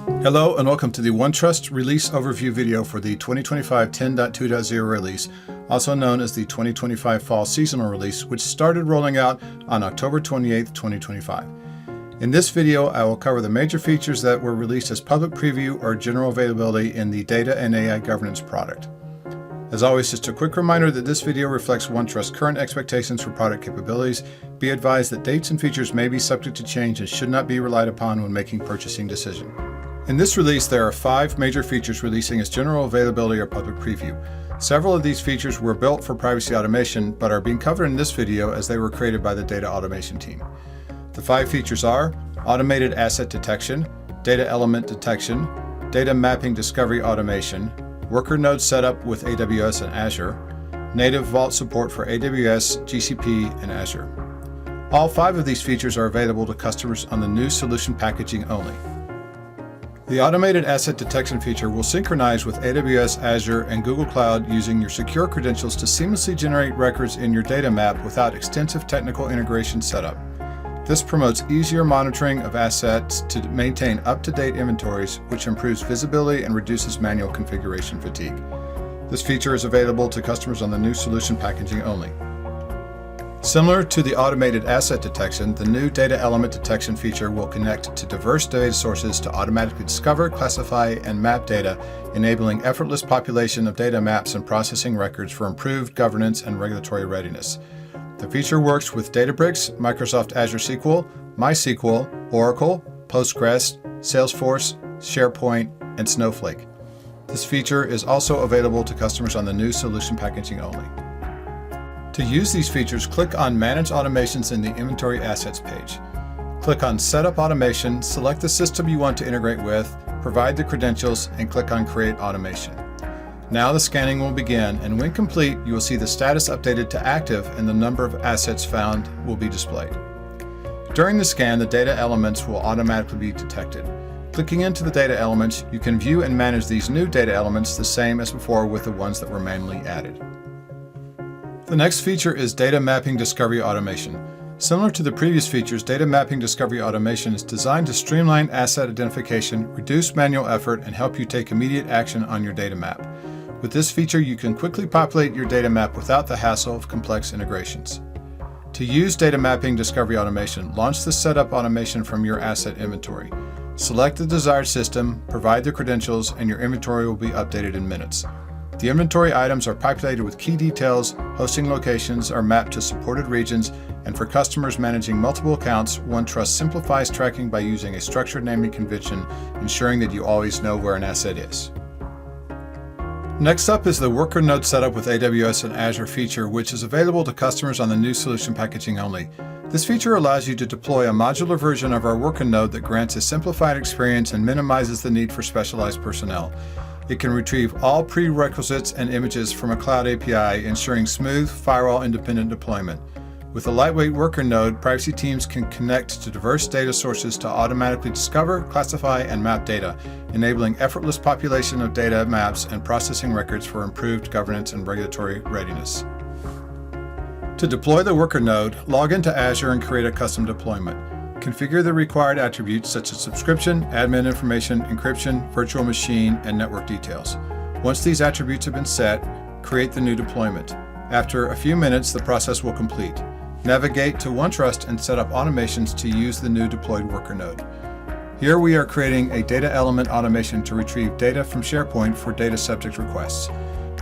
Hello and welcome to the OneTrust release overview video for the 2025 10.2.0 release, also known as the 2025 Fall Seasonal Release, which started rolling out on October 28, 2025. In this video, I will cover the major features that were released as public preview or general availability in the Data and AI Governance product. As always, just a quick reminder that this video reflects OneTrust's current expectations for product capabilities. Be advised that dates and features may be subject to change and should not be relied upon when making purchasing decisions. In this release, there are 5 major features releasing as general availability or public preview. Several of these features were built for privacy automation, but are being covered in this video as they were created by the data automation team. The 5 features are automated asset detection, data element detection, data mapping discovery automation, worker node setup with AWS and Azure, native vault support for AWS, GCP, and Azure. All 5 of these features are available to customers on the new solution packaging only. The automated asset detection feature will synchronize with AWS, Azure, and Google Cloud using your secure credentials to seamlessly generate records in your data map without extensive technical integration setup. This promotes easier monitoring of assets to maintain up-to-date inventories, which improves visibility and reduces manual configuration fatigue. This feature is available to customers on the new solution packaging only. Similar to the automated asset detection, the new data element detection feature will connect to diverse data sources to automatically discover, classify, and map data, enabling effortless population of data maps and processing records for improved governance and regulatory readiness. The feature works with Databricks, Microsoft Azure SQL, MySQL, Oracle, Postgres, Salesforce, SharePoint, and Snowflake. This feature is also available to customers on the new solution packaging only. To use these features, click on Manage Automations in the Inventory Assets page. Click on Setup Automation, select the system you want to integrate with, provide the credentials, and click on Create Automation. Now the scanning will begin, and when complete, you will see the status updated to active and the number of assets found will be displayed. During the scan, the data elements will automatically be detected. Clicking into the data elements, you can view and manage these new data elements the same as before with the ones that were manually added. The next feature is Data Mapping Discovery Automation. Similar to the previous features, Data Mapping Discovery Automation is designed to streamline asset identification, reduce manual effort, and help you take immediate action on your data map. With this feature, you can quickly populate your data map without the hassle of complex integrations. To use Data Mapping Discovery Automation, launch the Setup automation from your asset inventory. Select the desired system, provide the credentials, and your inventory will be updated in minutes. The inventory items are populated with key details, hosting locations are mapped to supported regions, and for customers managing multiple accounts, OneTrust simplifies tracking by using a structured naming convention, ensuring that you always know where an asset is. Next up is the Worker Node Setup with AWS and Azure feature, which is available to customers on the new solution packaging only. This feature allows you to deploy a modular version of our Worker Node that grants a simplified experience and minimizes the need for specialized personnel. It can retrieve all prerequisites and images from a cloud API, ensuring smooth, firewall-independent deployment. With a lightweight worker node, privacy teams can connect to diverse data sources to automatically discover, classify, and map data, enabling effortless population of data maps and processing records for improved governance and regulatory readiness. To deploy the worker node, log into Azure and create a custom deployment. Configure the required attributes such as subscription, admin information, encryption, virtual machine, and network details. Once these attributes have been set, create the new deployment. After a few minutes, the process will complete. Navigate to OneTrust and set up automations to use the new deployed worker node. Here we are creating a data element automation to retrieve data from SharePoint for data subject requests.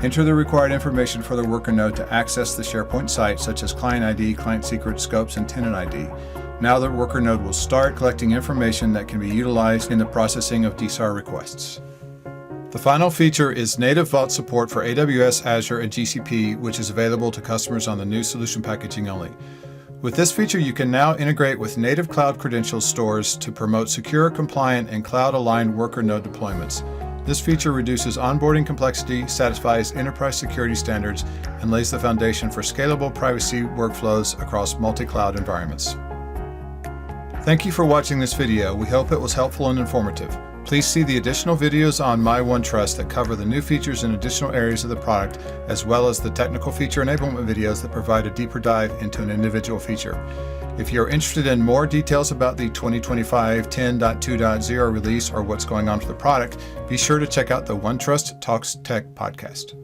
Enter the required information for the worker node to access the SharePoint site, such as client ID, client secret, scopes, and tenant ID. Now the worker node will start collecting information that can be utilized in the processing of DSAR requests. The final feature is native vault support for AWS, Azure, and GCP, which is available to customers on the new solution packaging only. With this feature, you can now integrate with native cloud credentials stores to promote secure, compliant, and cloud-aligned worker node deployments. This feature reduces onboarding complexity, satisfies enterprise security standards, and lays the foundation for scalable privacy workflows across multi-cloud environments. Thank you for watching this video. We hope it was helpful and informative. Please see the additional videos on My OneTrust that cover the new features in additional areas of the product, as well as the technical feature enablement videos that provide a deeper dive into an individual feature. If you're interested in more details about the 2025 10.2.0 release or what's going on with the product, be sure to check out the OneTrust Talks Tech podcast.